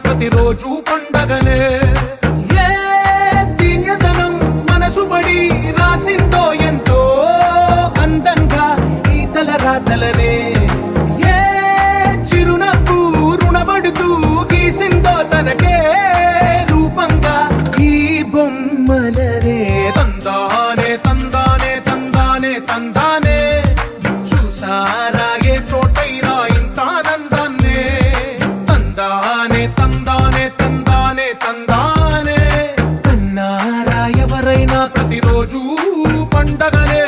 ప్రతిరోజు పండగనే ఏ తీయదనం మనసుబడి రాసిందో ఎంతో అందంగా ఈ తలరాతలనే ఏ చిరునవ్వు రుణపడుతూ గీసిందో తనకే రూపంగా ఈ బొమ్మలనే తందానే తందానే తందానే తందానే చూసారా ఏ చోటైనా ఇంత ఆనందాన్నే తందానే తందానే తందానే తందానే అన్నారా ఎవరైనా ప్రతిరోజు పండగనే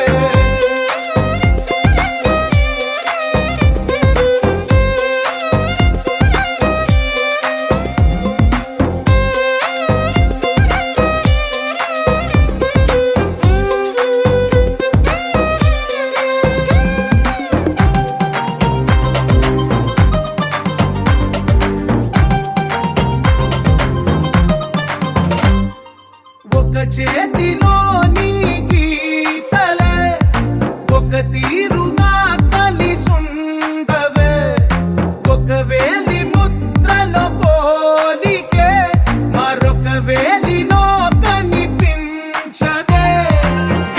చేతిలో నీ గీతలే ఒక తీరుగా కలిసుండవే ఒక వేలి ముద్రల పోలికే మరొక వేలిలో కనిపించదే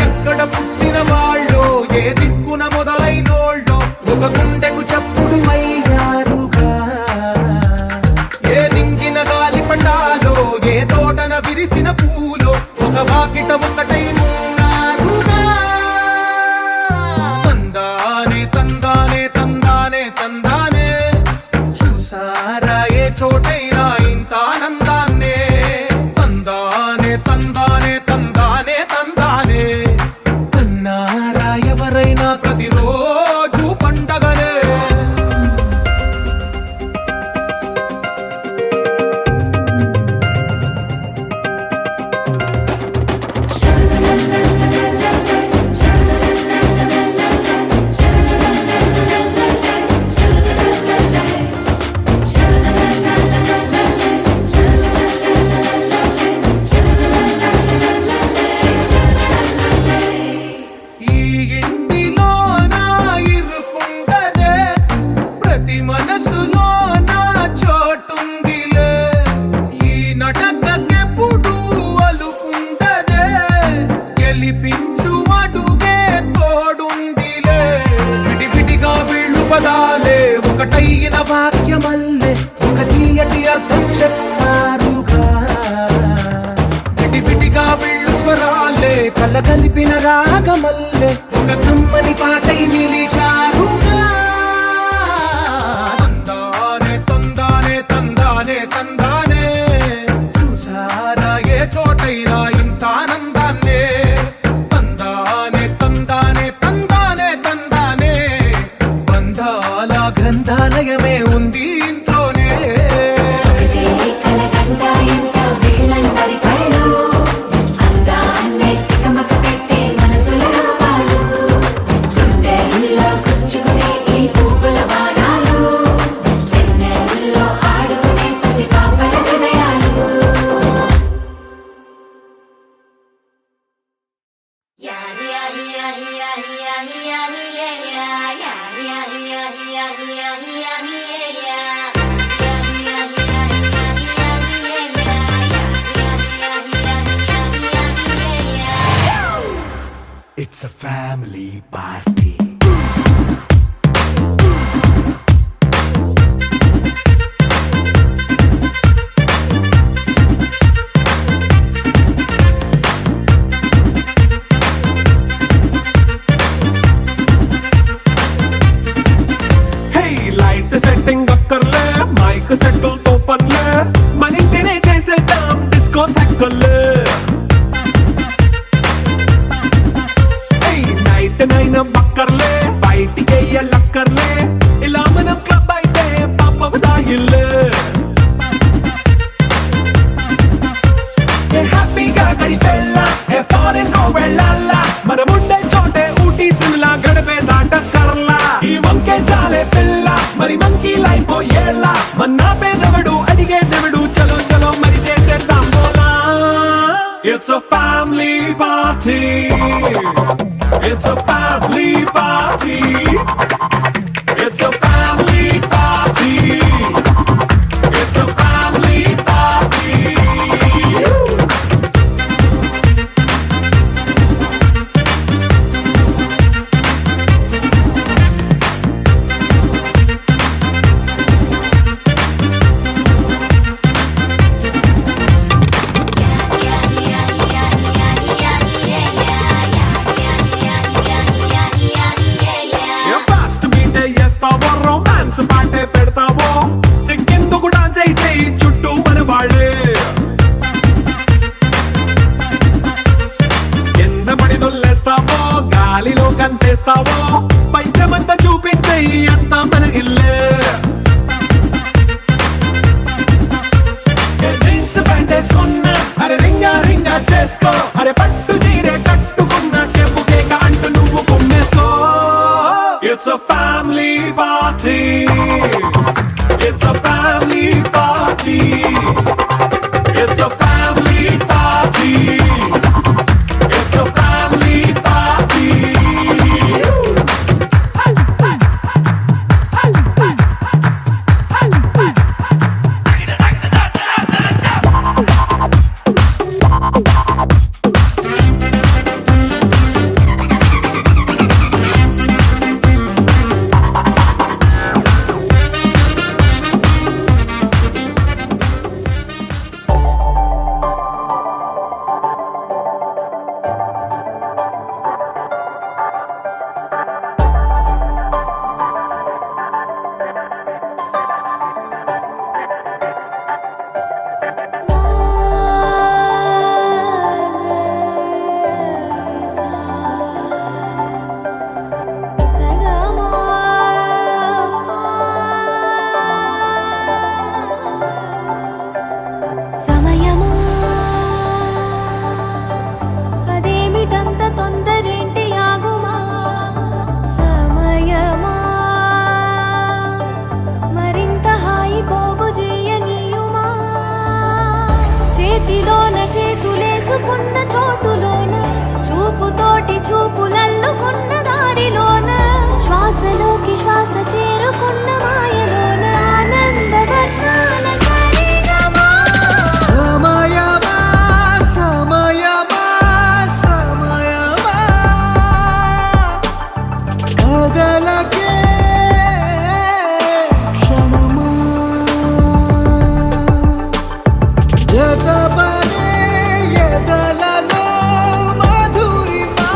ఎక్కడ పుట్టిన వాళ్ళో ఏ దిక్కున మొదలైనోళ్ళో ఒక గుండెకు చప్పుడు అయ్యారుగా ఏ దింగిన గాలి పండాలో ఏ తోటన విరిసిన పూలో ఒక వాకిట ఒకటై ఉన్నారుగా తందానే తందానే తందానే తందానే చూసారా ఏ చోటైనా ఇంత ఆనందాన్నే తందానే తందానే తందానే తందానే అన్నారా ఎవరైనా ప్రతిరోజు పండగనే ఒకటైన వాక్యమల్లే ఒక తీయటి అర్థం చెప్పారుగా విడివిడిగా వీళ్ళు స్వరాలే కలగలిపిన రాగమల్లే ఒక కమ్మని పాటై నిలిచారుగా తందానే తందానే తందానే తందానే చూసారా ఏ చోటైనా ఇంత ఆనందాన్నే తందానే తందానే తందానే తందానే బంధాల గ్రంథాలయమే ఉంది ఇంట్లోనే అందాన్నే తికమక పెట్టే మనసుల రూపాలు గుండెల్లో It's a family party. Setting అక్కర్లే మైక్ సెట్టులతో పనులే మన ఇంటినే చేసేద్దాం డిస్కో థెక్కలే నైట్ నైన్ బక్కర్లే బయటికి వెయ్యలక్కర్లే ఇలా మనం క్లబ్ అయితే పాపదాయిల్లే హ్యాపీగా గడిపెళ్ళా ఏ ఫారెన్ కో వెళ్ళాలా మనం ఉండే చోటే ఊటీ సిమ్లా గడిపే దాటక్కర్లా ఈ వంకే చాలే పిల్ల మరి మంకీ లైఫ్ ఏళ్ళ మన్నా పేదవడు అడిగే దేవుడు చలో చలో మరి చేసేద్దాం బోలా it's a family party it's a family party it's a family party it's a family party romance పాటే పెడతావో సిగ్గెందుకు డాన్స్ అయితే చుట్టూ మన వాళ్ళే కింద పడి దొల్లేస్తావో గాలిలో కంటేస్తావో పైద్యమంతా చూపించే అంతా మన ఇల్లే జీన్స్ ప్యాంటేసుకున్నా అరే రింగా రింగా చేసుకో అరే పట్టు చీరే కట్టుకున్న కెప్పు కేక అంటూ నువ్వు కుమ్మేసుకో It's a family party. It's a family party. It's a family party. It's a family party. చేతులేసుకున్న చోటులోన చూపుతోటి చూపులల్లుకున్న దారిలోన శ్వాసలోకి శ్వాస చేరుకున్న మాయలోన ఆనంద వర్ణాల సరిగమా సమయమా సమయమా సమయమా కదలకే క్షణమా జతబడే ఎదలలో మధురిమా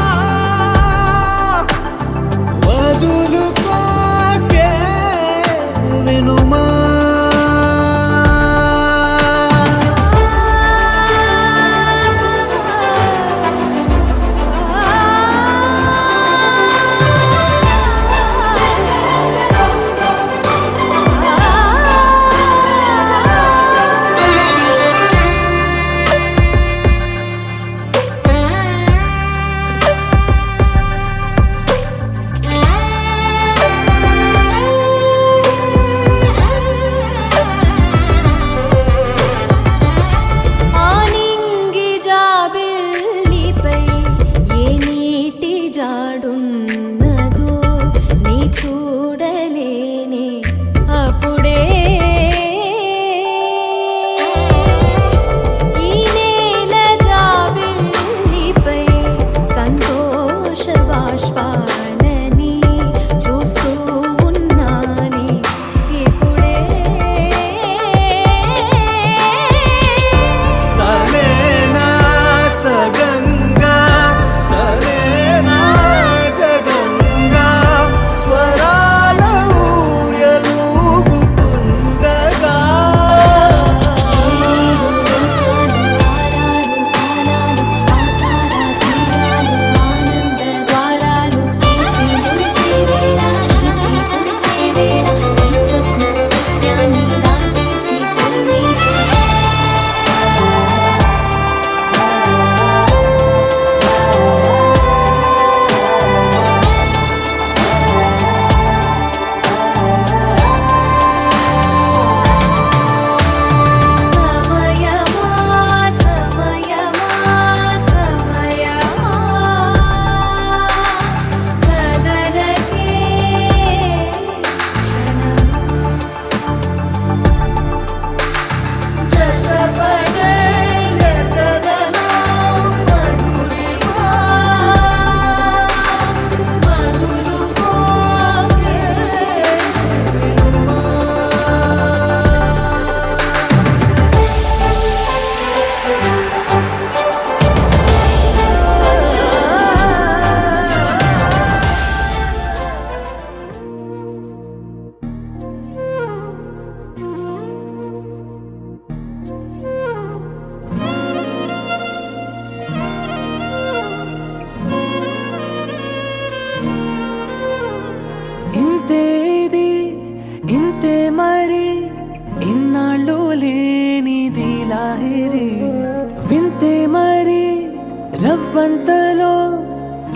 రవ్వంతలో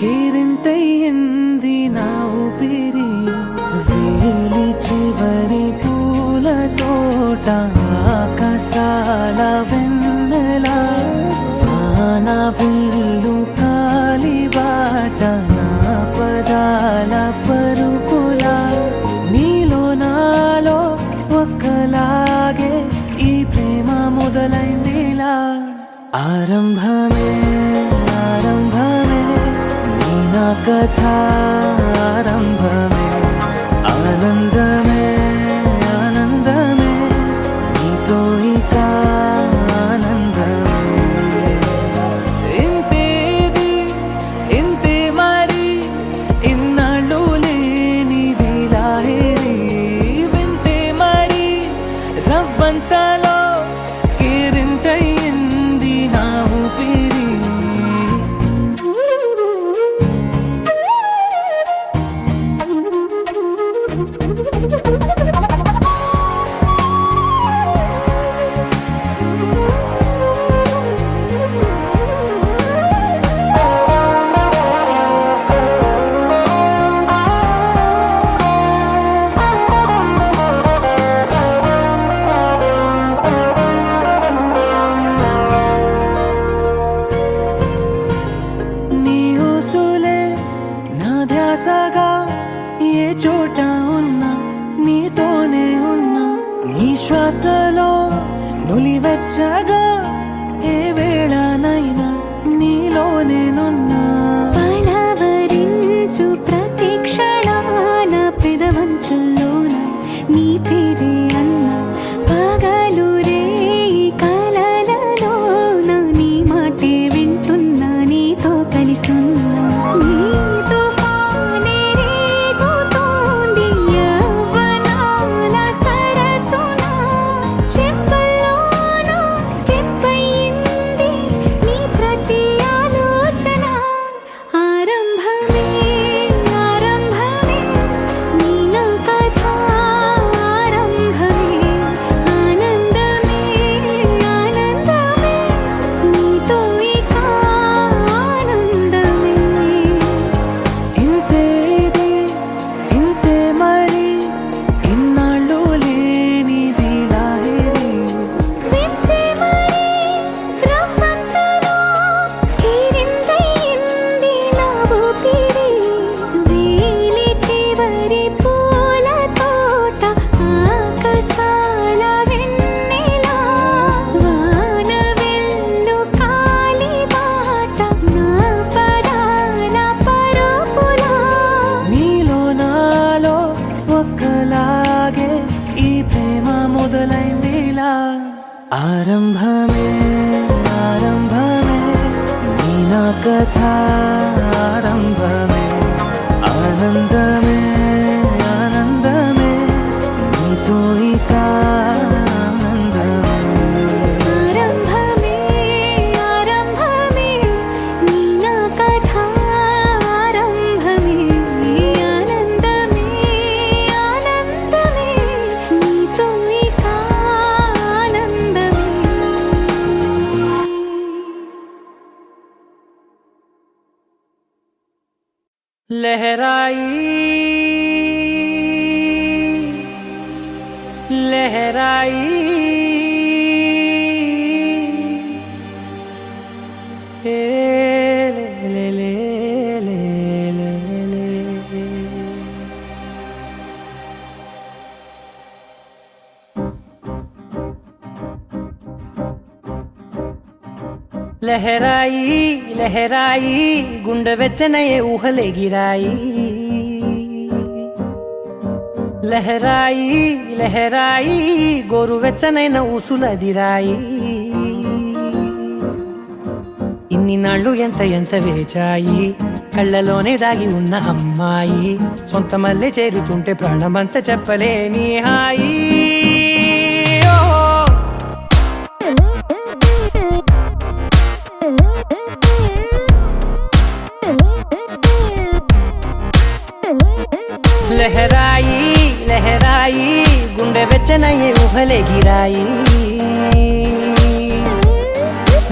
కేరింతయ్యింది నా ఊపిరి వేలి చివరి పూల తోట ఆకాశాల వెన్నెల వాన విల్లు కాలిబాట నా పదాల పరుపుల నీలో నాలో ఒక్కలాగే ఈ ప్రేమ మొదలైందిలా ఆరంభమే ఆరంభమే నీ నా కథ ఆరంభమే ఆనందమే ఆనందమే నీతో ఇక ఆనందమే ఇంతేది ఇంతే మరి ఇన్నాళ్ళు లేనిది లాహిరి వింటే మరి రవ్వంతలో కేరింతయింది నా ఊపిరి నీ ఊసులే నా ధ్యాసగా ఏ చోట ఉన్నా నీతోనే ఉన్నా నీ శ్వాసలో నులివెచ్చగా ఏ వేళనైనా నీలోనేనున్నా పలవరించు ప్రతి క్షణాన పెదవంచుల్లోన నీ పేరే అన్నా పగలు రేయి కలలలోన నీ మాటే వింటున్నా నీతో కలిసున్నా నీ తుఫానే రేగుతోంది యవ్వనాల సరసున చెంపల్లోన కెంపయింది నీ ప్రతి ఆలోచన ఆరంభమే ఆరంభమే నీ నా కథ ఆరంభమే ఆనందమే ఆనందమే నీతో ఇక ఆనందమే ఇంతేది ఇంతే మరి ఇన్నాళ్ళు లేనిది లాహిరి వింటే మరి రవ్వంతలో కేరింతయింది నా ఊపిరి వేలి చివరి పూల తోట ఆకాశాల వెన్నెల వాన వెల్లు కాలిబాట నా పదాల పరుపుల నీలో నాలో ఒక్కలాగే ఈ ప్రేమ మొదలైందిలా ఆరంభమే ఆరంభమే నీ నా కథ ఆరంభమే ఆనందమే ఆనందమే నీతో ఇక ఆనందమే ఆరంభమే ఆరంభమే నీ నా కథ ఆరంభమే ఆనందమే ఆనందమే నీతో ఇక ఆనందమే लहराई लहराई ए ले ले ले ले ले ले లహరాయి లహరాయి గుండె వెచ్చనయే ఊహలే గిరాయి లహరాయి లహరాయి గోరు వెచ్చనైన ఊసులదిరాయి ఇన్ని నాళ్ళు ఎంత ఎంత వేచాయి కళ్ళలోనే దాగి ఉన్న అమ్మాయి సొంత మల్లె చేరుతుంటే ప్రాణమంతా చెప్పలేని హాయి లహరాయి లహరాయి గుండె వెచ్చనయ్యే ఊహలే గిరాయి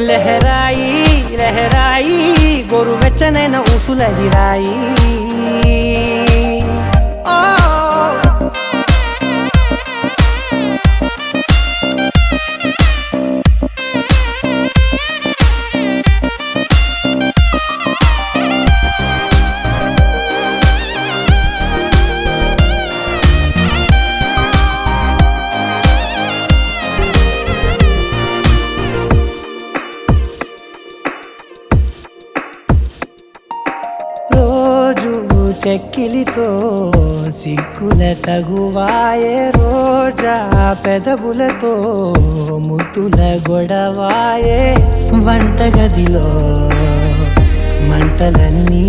లహరాయి లహరాయి గోరువెచ్చనైన ఊసులగిరాయి రోజు చెక్కిలితో సిగ్గుల తగువాయే రోజా పెదవులతో ముద్దుల గొడవాయే వంటగదిలో మంటలన్నీ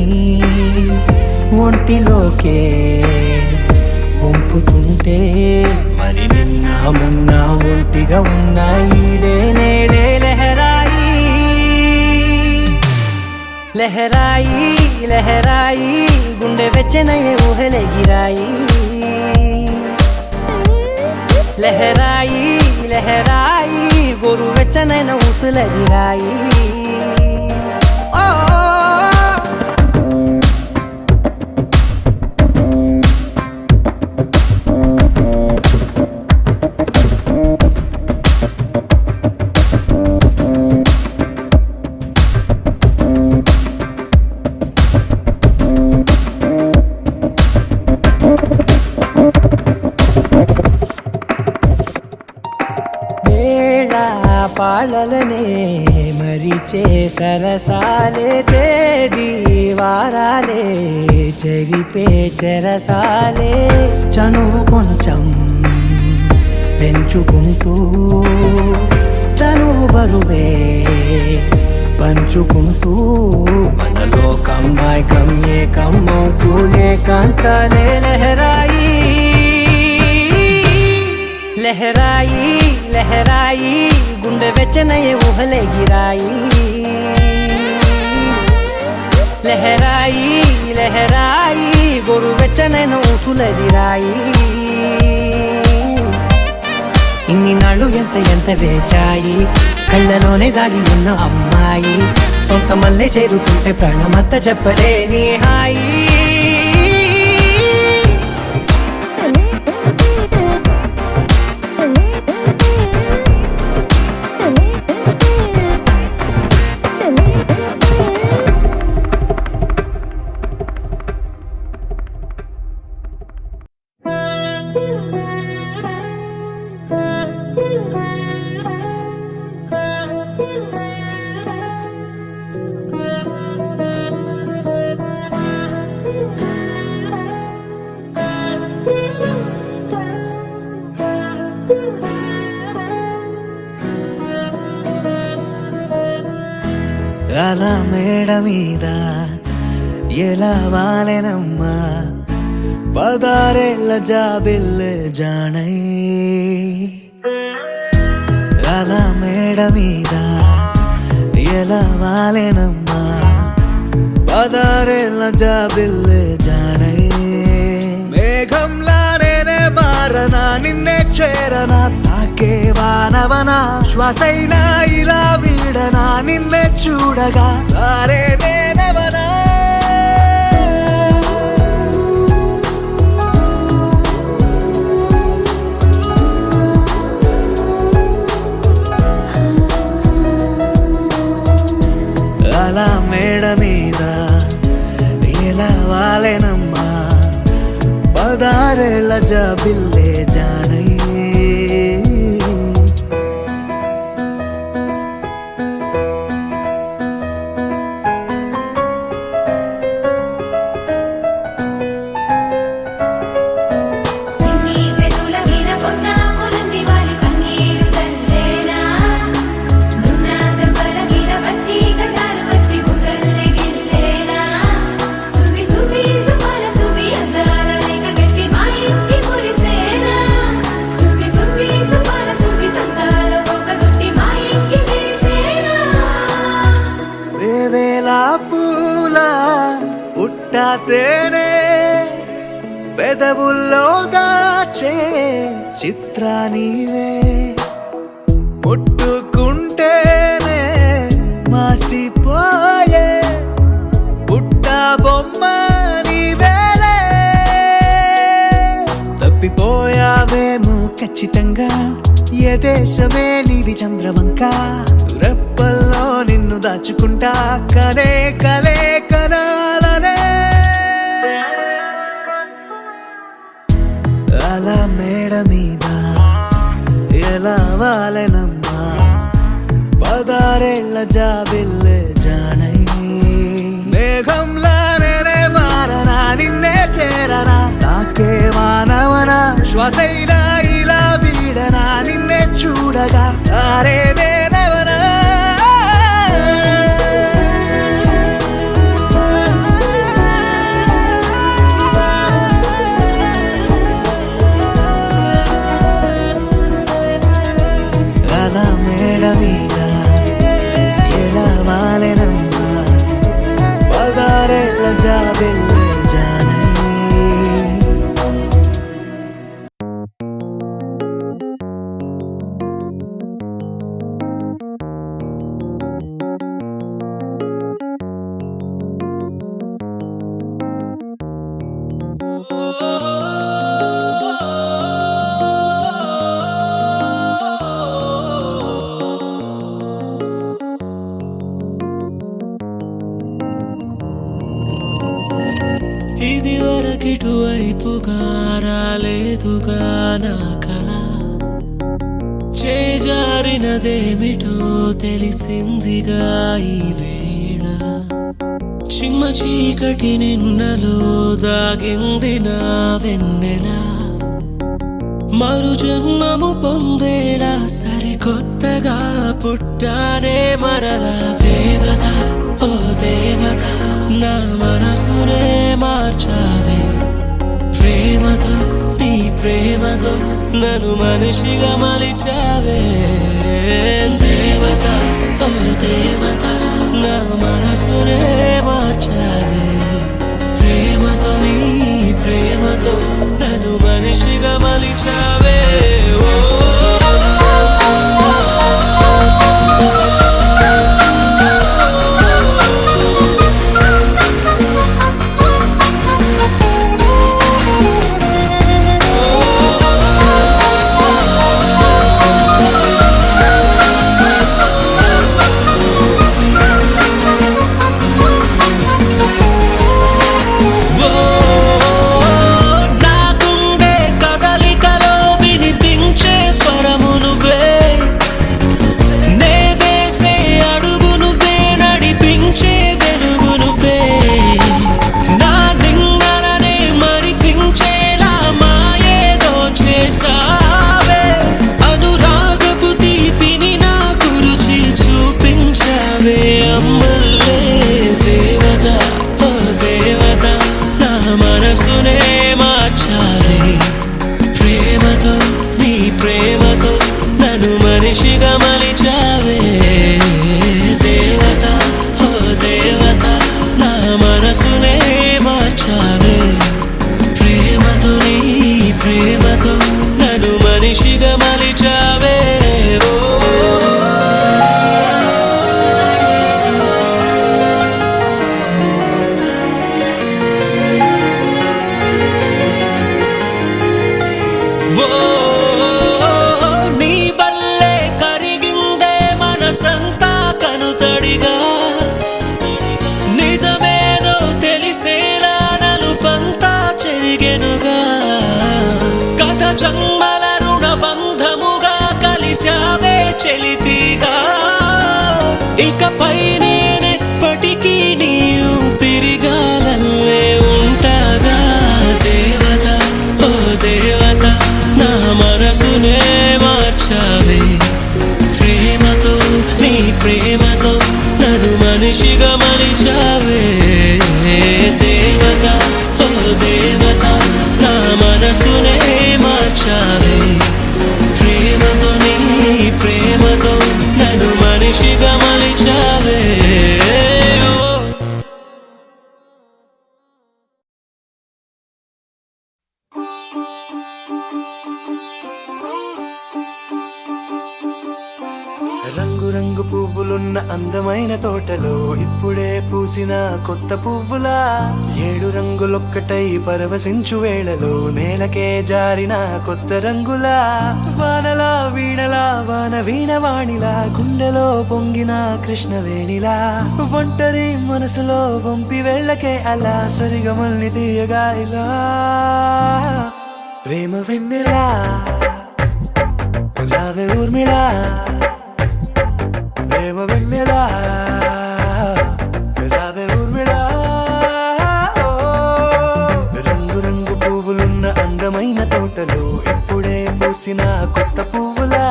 ఒంటిలోకే వంపుతుంటే మరి నిన్న మొన్న ఒంటిగా ఉన్న ఈడే నేడే లహరాయి లహరాయి లహరాయి గుండె వెచ్చనయ్యే ఊహలెగిరాయి లహరాయి లహరాయి గోరు వెచ్చనైన ఊసులగిరాయి పాలలనే మరిచే సరసాలే తేదీ వారాలే చెరిపే చెరసాలే చనువు కొంచెం పెంచుకుంటూ తనువు బరువే పంచుకుంటూ మనలో కమ్మాయి కమ్మే కమ్మవుతూ ఏకాంతాలే లహరాయి లహరాయి లహరాయి గుండె వెచ్చనయ్యే ఊహలెగిరాయి లహరాయి లహరాయి గోరు వెచ్చనైన ఊసులగిరాయి ఇన్ని నాళ్ళు ఎంత వేచాయి కళ్ళలోనే దాగి ఉన్న అమ్మాయి సొంత మల్లె చేరుతుంటే ప్రాణమంతా చెప్పలేని హాయి అలా మేడ మీద ఎలా వాలెనమ్మా పదారేళ్ళ జాబిల్లె జానై అలా మేడ మీద ఎలా వాలెనమ్మా పదారేళ్ళ జాబిల్లె జానై మేఘంలా నేనే మారనా నిన్నే చేరనా తాకే వానవనా శ్వాసైనా ఇలా వీడనా నిన్నే చూడగా సారే నేనవనా అలా మేడ మీద ఎలా వాలెనమ్మా పదారేళ్ళ జాబిల్లే జానై తేనే పెదవుల్లో దాచే చిత్ర నీవే ముట్టుకుంటేనే మాసిపో తప్పిపోయావేమో ఖచ్చితంగా ఏ దేశమే నీది చంద్రవంక రెప్పల్లో నిన్ను దాచుకుంటా కలే కలే కనాలనే అలా మేడ మీద ఎలా వాలెనమ్మా 16 జాబిల్లే జానై మేఘంలా నేనే మారనా నిన్నే చేరనా నాకే మానవనా శ్వాసైనా ఇలా వీడనా నిన్నే చూడగా తారే నేనవనా అలా మేడ మీద ఎలా వాలెనమ్మా 16 జాబిల్లే జానై ఇది వరకిటువైపుగా రాలేదుగా నా కల చేజారినదేమిటో తెలిసిందిగా ఈ వేళ చిమ్మ చీకటి నిన్నలో దాగింది నా వెన్నెల మరు జన్మము పొందేలా సరికొత్తగా పుట్టానే మరలా దేవత ఓ దేవత నా మనసునే మార్చావే ప్రేమతో నీ ప్రేమతో నన్ను మనిషిగా మలిచావే దేవత ఓ దేవత నా మనసునే మార్చావే ప్రేమతో నీ ప్రేమతో నన్ను మనిషిగా మలిచావే ఓ ఇకపై నేనెప్పటికీ నీ ఊపిరిగాలల్లే ఉంటాగా దేవత ఓ దేవత నా మనసునే మార్చావే ప్రేమతో నీ ప్రేమతో నన్ను మనిషిగా మలిచావే దేవత ఓ దేవత నా మనసునే మార్చావే ప్రేమతో నీ ప్రేమతో నన్ను మనిషిగా మలిచావే రంగు రంగు పువ్వు పువ్వులున్న అందమైన తోటలో ఇప్పుడే పూసిన కొత్త పువ్వులా 7 రంగులొక్కటై పరవశించు వేళలో నేలకే జారిన కొత్త రంగులా వానలా వీణలా వాన వీణవాణిలా గుండెలో పొంగిన కృష్ణవేణిలా ఒంటరి మనసులో వంపి వెళ్ళకే అలా సరిగమల్ని తీయగా ఇలా ప్రేమ వెన్నెలా రావే ఊర్మిళా ప్రేమ వెన్నెలా రావే ఊర్మిళా రంగు రంగు పువ్వులున్న అందమైన తోటలో ఇప్పుడే పూసిన కొత్త పువ్వులా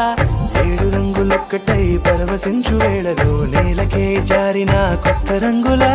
7 రంగులొక్కటై పరవశించు వేళలో నేలకే జారిన కొత్త రంగులా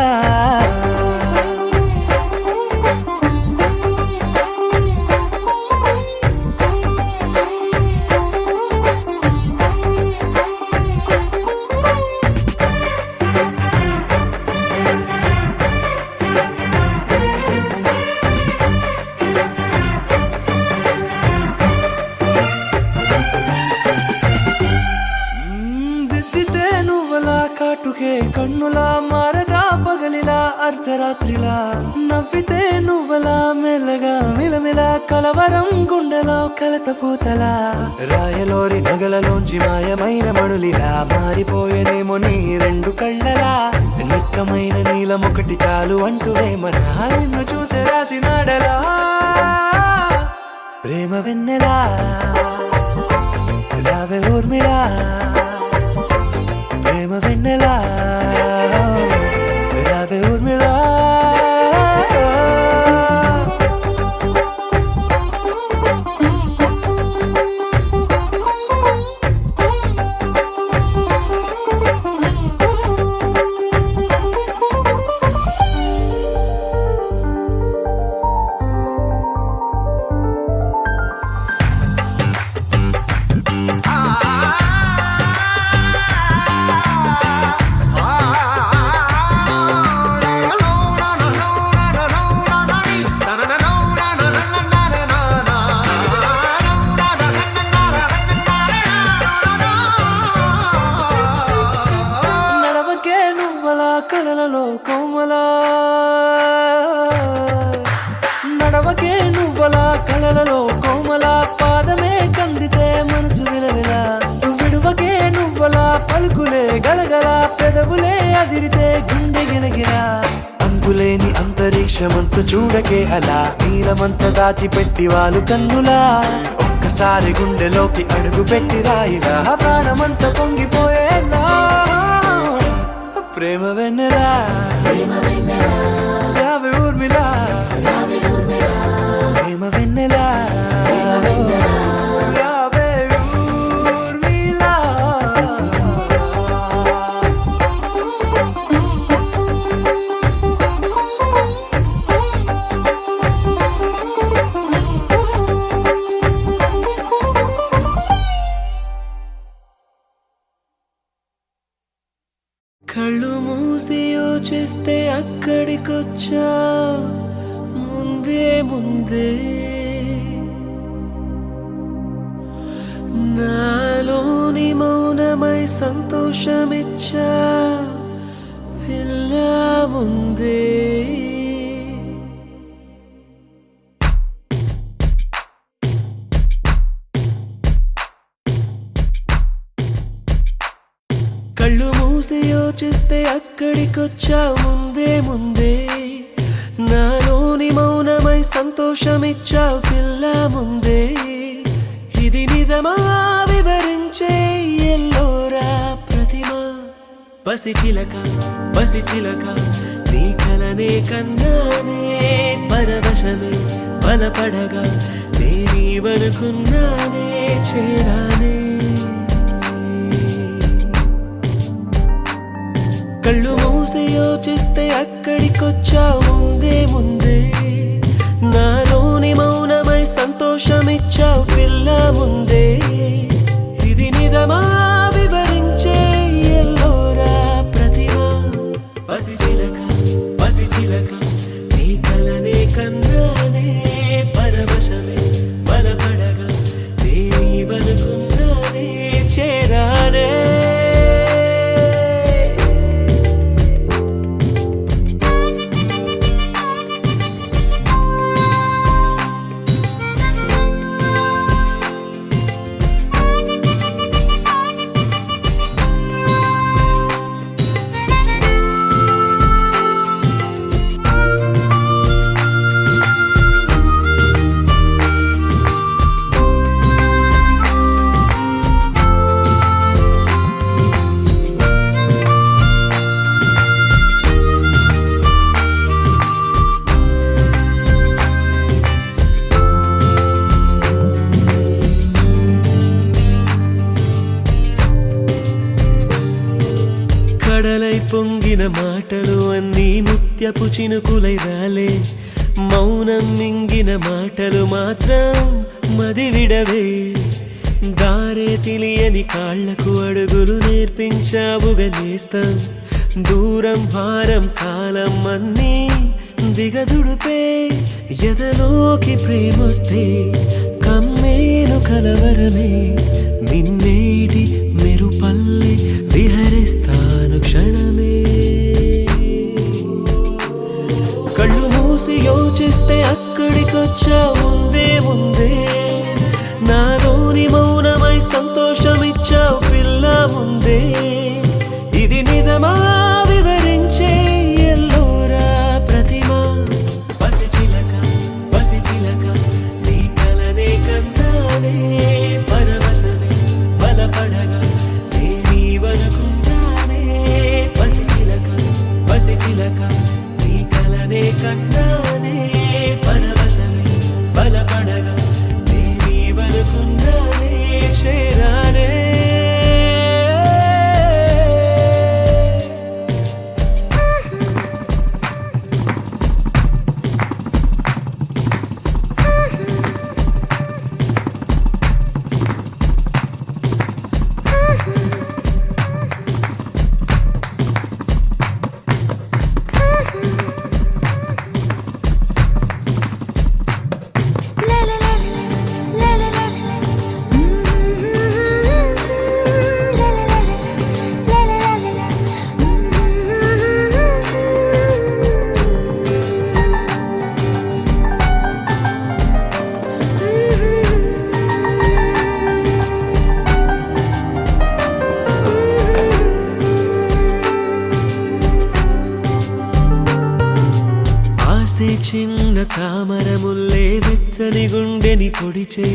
కాటుకే కన్నులా మారదా పగలిలా అర్ధరాత్రిలా నవ్వితే నువ్వలా మెల్లగా మిలమిలా కలవరం గుండెలో కలత పూతలా రాయలోరి నగలలోంచి మాయమైన మణులిలా మారిపోయేనేమో నీ 2 కళ్ళలా నిక్కమైన నీలం ఒకటి చాలు అంటూ వేమనా నిన్ను చూసే రాసినాడలా ప్రేమ వెన్నెలా రావే ఊర్మిళా ప్రేమ వెన్నెలా రావే ఊర్మిళా కలలలో కోమలా నడవకే నువ్వలా కలలలో కోమలా పాదమే కందితే మనసు విలవిలా విడువకే నువ్వలా పలుకులే గలగల పెదవులే అదిరితే గుండె గిలగిలా అంతులేని అంతరిక్షమంత చూడకే అలా నీలమంత దాచిపెట్టి వాళ్ళు కన్నులా ఒక్కసారి గుండెలోకి అడుగు పెట్టి రాయిగా ప్రాణమంత పొంగిపోయేలా ప్రేమ వెన్నెలా రావే ఊర్మిళా ప్రేమ వెన్నెలా రావే ఊర్మిళా కళ్ళు మూసి యోచిస్తే అక్కడికొచ్చా ముందే ముందే నాలోని మౌనమై సంతోషమిచ్చా పిల్ల ముందే కళ్ళు మూసి యోచిస్తే అక్కడికొచ్చా ముందే ముందే నాలోని మౌనమై సంతోషమిచ్చావు పిల్ల ముందే ఇది నిజమా వివరించే ఎల్లోరా ప్రతిమ పసిచిలక పసిచిలక నీ కలనే కన్నానే పరవశమే బలపడగా నేనీవనుకున్నానే చేరానే కళ్ళు మూసి యోచిస్తే అక్కడికొచ్చావు ముందే ముందే నాలోని మౌనమై సంతోషమిచ్చావు పిల్ల ముందే ఇది నిజమా వివరించే ఎల్లోరా ప్రతిమ పసిచిలక పసిచిలక నీ కలనే కన్నానే పరవశమే బలపడగా నేనీవనుకున్నానే చేరానే పొంగిన మాటలు అన్నీ ముత్యపు చినుకులై రాలే, మౌనం మింగిన మాటలు మాత్రం మది విడవే. దారే తెలియని కాళ్లకు అడుగులు నేర్పించావుగా నేస్తం, దూరం భారం కాలం అన్నీ దిగదుడుపే. ఎదలోకి ప్రేమొస్తే కమ్మేను కలవరమే, నిన్నేటి మెరుపల్లె విహరిస్తాను క్షణమే. కళ్ళు మూసి యోచిస్తే అక్కడికొచ్చా ముందే ముందే, నాలోని మౌనమై సంతోషమిచ్చావు పిల్ల ముందే. ఇది నిజమా వివరించే ఎల్లోరా ప్రతిమ, పసిచిలక పసిచిలక నీ కలనే కన్నానే, పరవశమే బలపడగా నేనీవనుకున్నానే. పసిచిలక పసిచిలక నీ కలనే కన్నానే, పరవశమే బలపడగా నేనీవనుకున్నానే. చేరానే చిన్న తామర ముల్లే వెచ్చని గుండెని పొడిచే,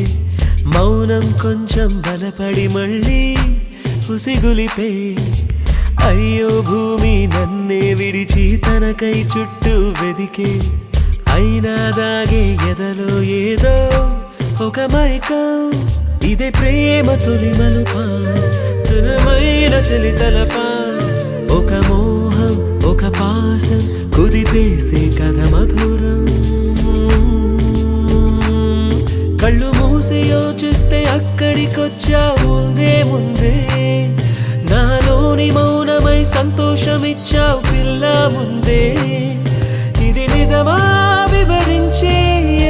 మౌనం కొంచెం బలపడి మళ్ళీ ఉసిగులిపే. అయ్యో భూమి నన్నే విడిచి తనకై చుట్టూ వెదికే, అయినా దాగే ఎదలో ఏదో ఒక మైకం. ఇదే ప్రేమ తొలి మలుపా, తులమైన చలి తలపా, ఒక మోహం ఒక పాసం కుదిపేసే కథ మధురం. కళ్ళు మూసి యోచిస్తే అక్కడికొచ్చా ముందే ముందే, నాలోని మౌనమై సంతోషమిచ్చావు పిల్ల ముందే. ఇది నిజమా వివరించే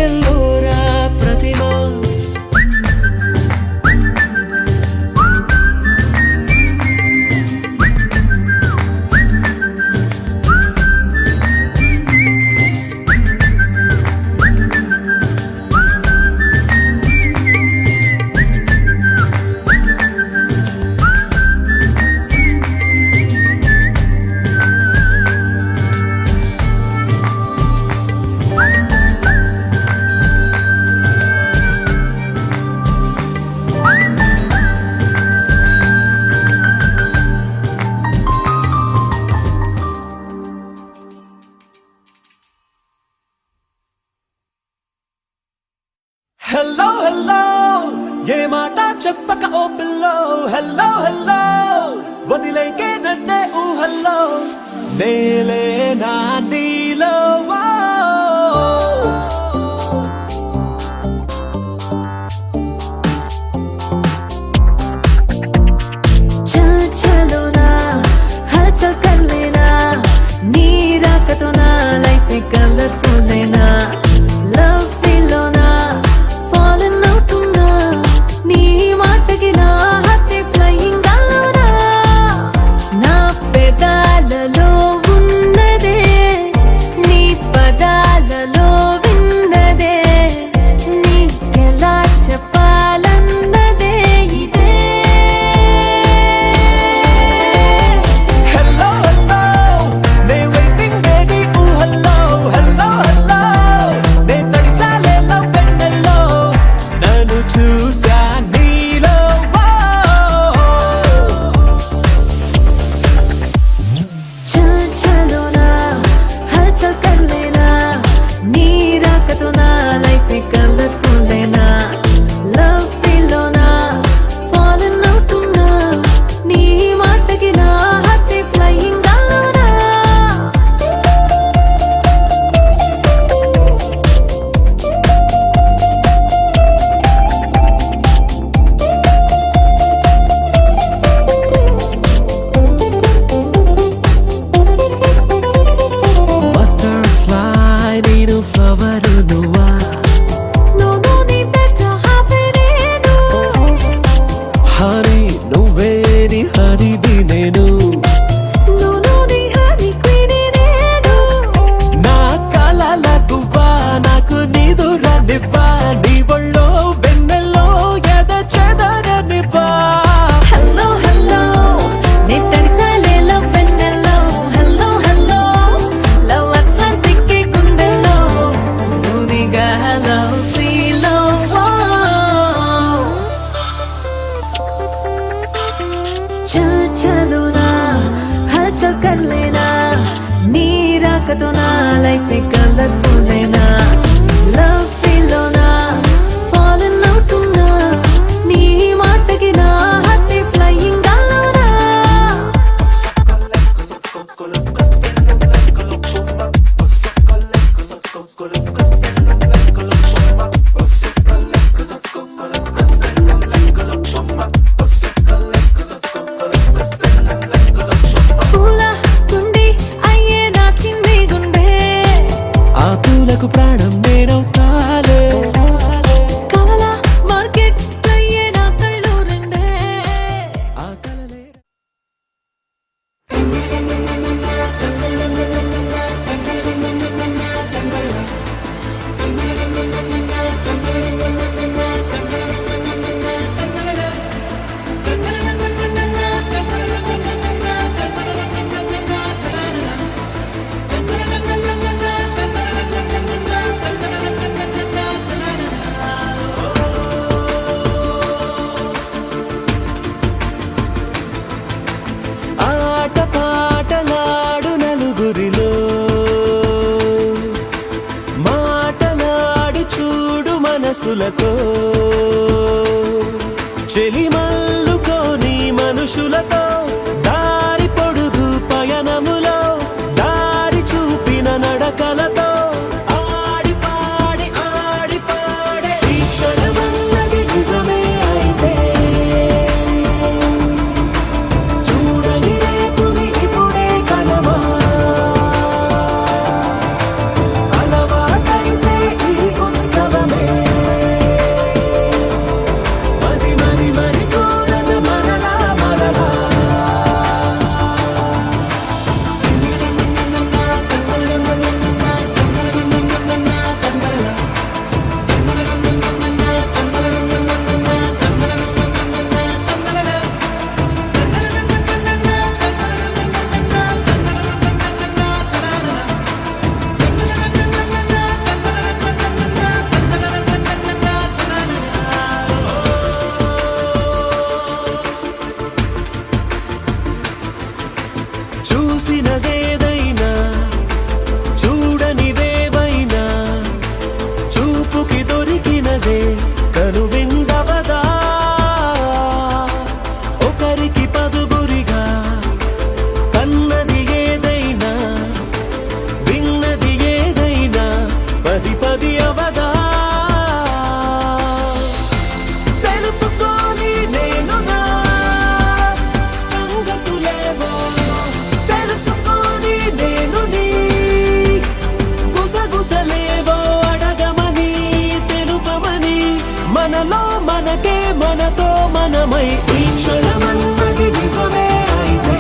ఎల్లోరా ప్రతిమ, హెల్లో హెల్లో ఏ మాట చెప్పక ఓ పిల్లో. హెల్లో హెల్లో వదిలేకే నన్నే ఊహల్లో, నేలే నా నీలో. చల్ చలో నా హల్చల్ కర్ లేనా, నీ రాకతో నా లైఫ్ కలర్ఫుల్ అయినా. లవ్ ఫీల్ లోనా ఫాలన్ అవుతున్నా, నీ మాటకి నా హార్ట్ ఫ్లయింగ్ అవునా. నా పెదాలలో ఉన్నదే నీ love feel चल चलो ना हलचल कर लेना नीरा का तो ना लाइफ में कलरफुल है ना लव फील ना fall in love तो ना नी माट के ना हाथी फ्लाइंग गालो ना పూల కుండి అయ్యే నా చిన్ని గుండె ఆ పూలకు ప్రాణం నేనవుతాలే కలల మార్కెట్ అయ్యే నా కళ్ళు రెండే ఆ కలలే ఆట పాటలాడు నలుగురిలో మాటలాడి చూడు మనసులతో చెలిమల్లుకోని మనుషులతో దారి పొడుగు పయనములో దారి చూపిన నడకలతో ఆడి పాడి ఈ క్షణమన్నది నిజమే అయితే చూడని రేపుని ఇప్పుడే కలవా అలవాటైతే ఈ ఉత్సవమే మరి కోరద మరలా మరలా చూసినదేదైనా చూడనిదేవైనా చూపుకి దొరికినదే కనువిందవదా ఒకరికి పదుగురిగా కన్నది ఏదైనా విన్నది ఏదైనా పది పది అవదా తెలుపుకోని నేను నా సంగతులేవో తెలుసుకొని నేను నీ గుసగుసలేవో అడగమని తెలుపమని మనలో మనకే మనతో మనమై ఈ క్షణమన్నది నిజమే అయితే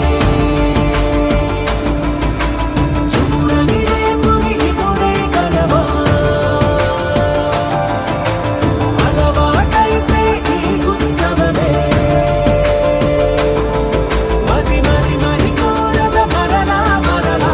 చూడని రేపుని ఇప్పుడే కలవా అలవాటైతే ఈ ఉత్సవమే మరి కోరద మరలా మరలా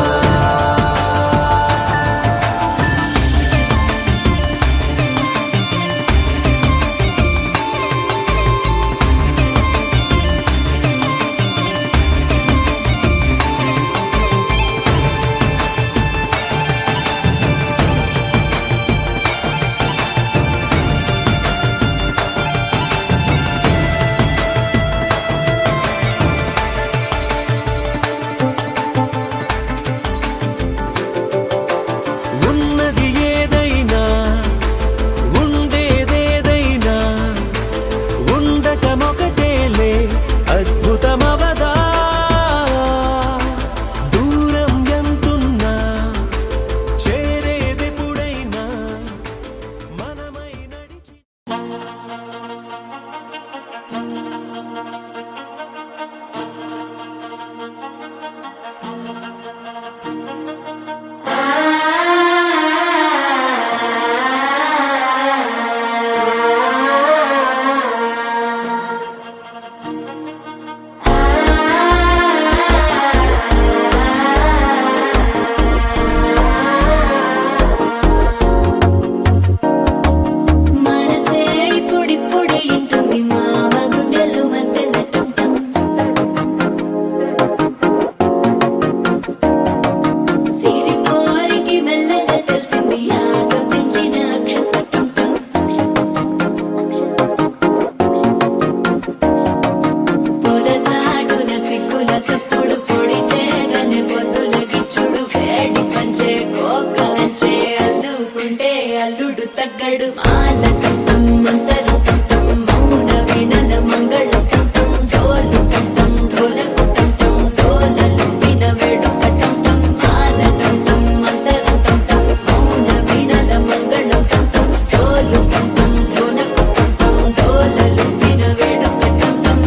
టం టం మంతరం టం టం మౌన వీణల మంగళం టం టం డోలు టం టం ఢోలకు టం టం డోలలు విన వేడుక టం టం మాల టం టం మంతరం టం టం మౌన వీణల మంగళం టం టం డోలు టం టం ఢోలకు టం టం డోలలు విన వేడుక టం టం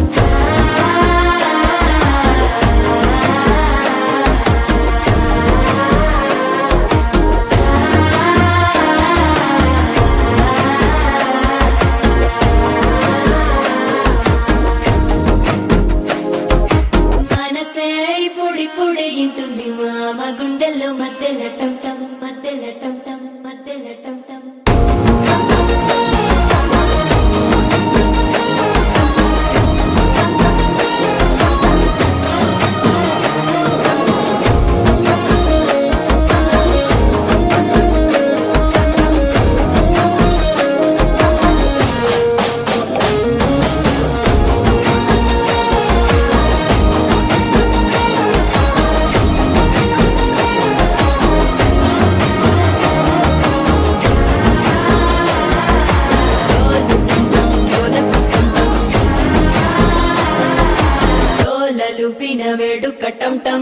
మనసే పొడి పొడి ఇంటుంది మామ గుండెల్లో మధ్యల టం టం మధ్యల టం టం మధ్యల టం టం డోలలు పిన వేడుక టం టం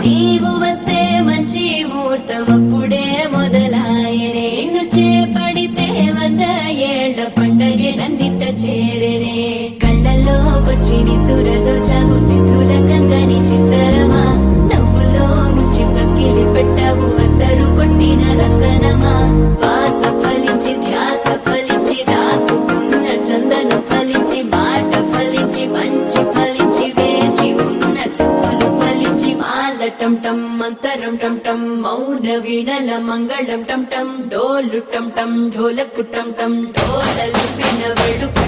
నీవు వస్తే మంచి ముహూర్తం అప్పుడే మొదలాయనే నిన్ను చేపడితే 100 ఏళ్ల పండగే నన్నిట్ట చేరేనే కళ్ళల్లోకొచ్చి నిద్దురదో చావు సిద్ధుల కందని చిత్తరమా నవ్వులో ముంచి చక్కిలి పెట్టావు అద్దరు కొట్టిన రతనమా శ్వాస ఫలించి ధ్యాస ఫలించి రాసుకున్న చందన ఫలించి మాట ఫలించి మంచి ఫలించి వేచి ఉన్న చూపులు ఫలించి మాల టం టం మంతరం టం టం మౌన వీణల మంగళం టం టం డోలు టం టం ఢోలకు టం టం డోలలు పిన వేడుక